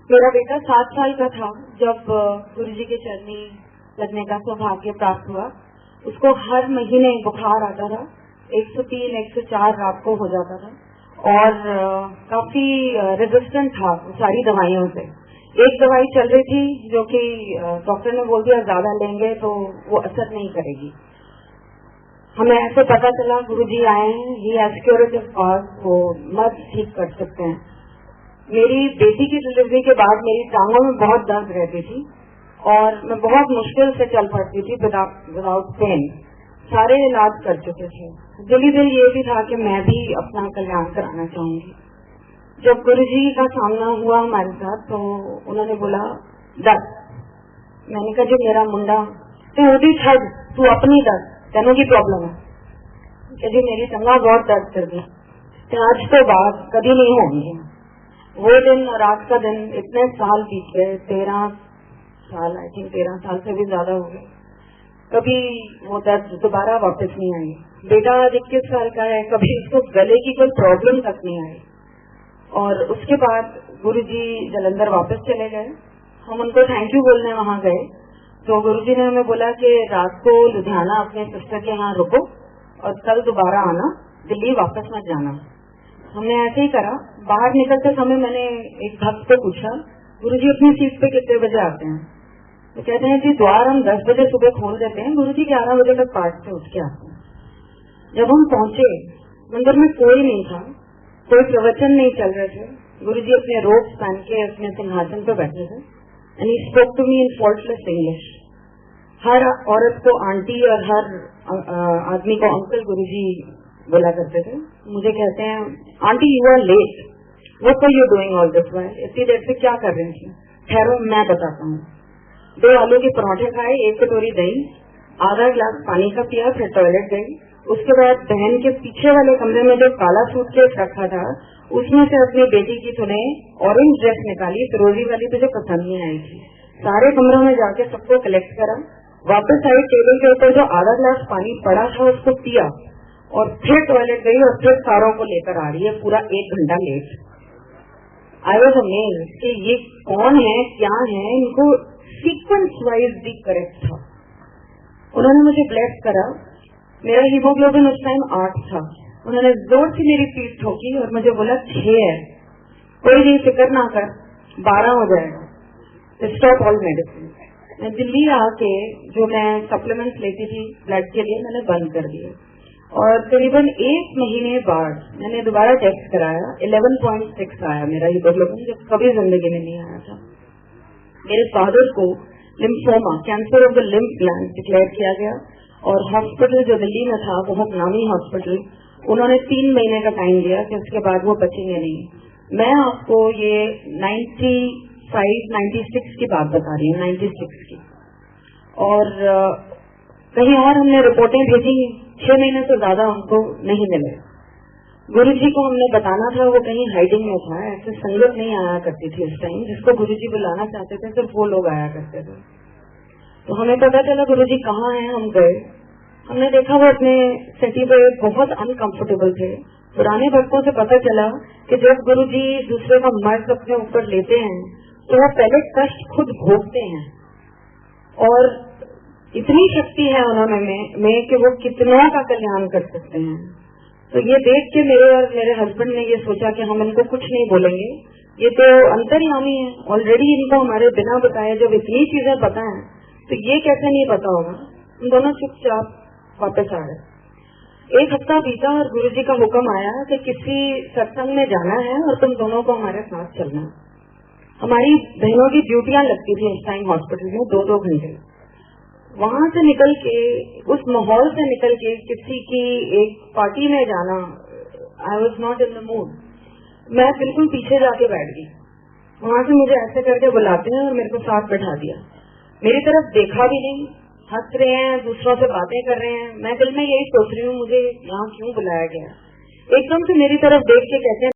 मेरा बेटा 7 साल का था जब गुरुजी के चरनी लगने का सौभाग्य प्राप्त हुआ। उसको हर महीने बुखार आता था, 103, 104 रात को हो जाता था और काफी रेजिस्टेंट था सारी दवाइयों से। एक दवाई चल रही थी जो कि डॉक्टर ने बोल दिया ज्यादा लेंगे तो वो असर नहीं करेगी। हमें ऐसे पता चला गुरुजी आए हैं, ही हैज क्यूरेटिव कॉज, वो मर्ज ठीक कर सकते हैं। मेरी बेटी की डिलीवरी के बाद मेरी टांगों में बहुत दर्द रहती थी और मैं बहुत मुश्किल से चल पड़ती थी विदाउट पेन। सारे इलाज कर चुके थे। दिली दिल ये भी था कि मैं भी अपना कल्याण कराना चाहूंगी। जब गुरुजी का सामना हुआ हमारे साथ तो उन्होंने बोला दर्द। मैंने कहा जी मेरा मुंडा तो ओदी छड़ तू अपनी दर्द तेनों की प्रॉब्लम है जी, मेरी टंगा बहुत दर्द कर दी, आज तो बात कभी नहीं होंगी। वो दिन और आज का दिन इतने साल बीत गए, 13 साल, आई थिंक 13 साल से भी ज्यादा हो गए, कभी वो दर्द दोबारा वापस नहीं आई। बेटा 21 साल का है, कभी उसको गले की कोई प्रॉब्लम तक नहीं आई। और उसके बाद गुरुजी जालंधर वापस चले गए। हम उनको थैंक यू बोलने वहां गए तो गुरुजी ने हमें बोला कि रात को लुधियाना अपने सिस्टर के यहाँ रुको और कल दोबारा आना, दिल्ली वापस मत जाना। हमने ऐसे ही करा। बाहर निकलते समय मैंने एक भक्त को पूछा गुरुजी अपनी सीट पे कितने बजे आते हैं? तो कहते हैं जी द्वार हम 10 बजे सुबह खोल देते हैं, गुरुजी 11 बजे तक पाठ से उठ के आते हैं। जब हम पहुंचे मंदिर में कोई नहीं था, कोई प्रवचन नहीं चल रहे थे। गुरुजी अपने रोब पहन के अपने सिंहासन पे बैठे थे and he spoke to me in faultless English. हर औरत को आंटी और हर आदमी को अंकल गुरुजी बोला करते थे। मुझे कहते हैं aunty you are late, what are you doing all this while? इतनी देर से क्या कर रही थी? ठहरो मैं बताता हूँ। 2 आलू के पराठे खाए, 1 कटोरी दही, आधा गिलास पानी का पिया, फिर टॉयलेट गई। उसके बाद बहन के पीछे वाले कमरे में जो काला सूटकेस रखा था उसमें से अपनी बेटी की तूने ऑरेंज ड्रेस निकाली, फिरोजी वाली तुझे पसंद नहीं आई थी। सारे कमरों में जाके सबको कलेक्ट करा, वापस आई, टेबल के ऊपर जो आधा गिलास पानी पड़ा था उसको पिया और फिर टॉयलेट गई और फिर सारों को लेकर आ रही है पूरा 1 घंटा लेट। आई वॉज अमेज्ड कि ये कौन है, क्या है, इनको सीक्वेंस वाइज भी करेक्ट था। उन्होंने मुझे ब्लेस करा। मेरा हीमोग्लोबिन उस टाइम 8 था। उन्होंने जोर से मेरी पीठ ठोकी और मुझे बोला 6 है, कोई नहीं फिक्र ना कर, 12 हो जाएगा, स्टॉप ऑल मेडिसिन। मैं दिल्ली आके जो मैं सप्लीमेंट्स लेती थी ब्लड के लिए मैंने बंद कर दिए और करीबन 1 महीने बाद मैंने दोबारा टेस्ट कराया, 11.6 आया मेरा हीमोग्लोबिन, जो कभी जिंदगी में नहीं आया था। मेरे फादर को lymphoma, cancer of the lymph gland declare किया गया और हॉस्पिटल जो दिल्ली में था, बहुत नामी हॉस्पिटल, उन्होंने 3 महीने का टाइम दिया कि उसके बाद वो बचेंगे नहीं। मैं आपको ये 95, 96 की बात बता रही हूँ, 96 की। और कहीं और हमने रिपोर्टें भेजी, 6 महीने से ज्यादा हमको नहीं मिले। गुरुजी को हमने बताना था, वो कहीं हाइडिंग में था। ऐसे संगत नहीं आया करती थी उस टाइम, जिसको गुरुजी बुलाना चाहते थे सिर्फ वो लोग आया करते थे। तो हमें पता चला गुरुजी कहाँ हैं। हम गए, हमने देखा वो अपने सिटी पे बहुत अनकंफर्टेबल थे। पुराने भक्तों से पता चला कि जब गुरुजी दूसरे का मर्ज अपने ऊपर लेते हैं तो वो पहले कष्ट खुद भोगते हैं और इतनी शक्ति है उन्होंने में कि वो कितनों का कल्याण कर सकते हैं। तो ये देख के मेरे और मेरे हस्बैंड ने ये सोचा कि हम इनको कुछ नहीं बोलेंगे, ये तो अंतर्यामी है, ऑलरेडी इनको हमारे बिना बताए जब इतनी चीजें पता है तो ये कैसे नहीं पता होगा। हम दोनों चुपचाप वापस आ गए। 1 हफ्ता बीता और गुरुजी का हुक्म आया कि किसी सत्संग में जाना है और तुम दोनों को हमारे साथ चलना। हमारी बहनों की ड्यूटियां लगती थी उस टाइम हॉस्पिटल में 2-2 घंटे। वहां से निकल के, उस माहौल से निकल के किसी की एक पार्टी में जाना, I was not in the mood. मैं बिल्कुल पीछे जाके बैठ गई। वहां से मुझे ऐसे करके बुलाते हैं और मेरे को साथ बैठा दिया। मेरी तरफ देखा भी नहीं, हंस रहे हैं, दूसरों से बातें कर रहे हैं। मैं दिल में यही सोच रही हूँ मुझे यहाँ क्यों बुलाया गया। एकदम से मेरी तरफ देख के कहते हैं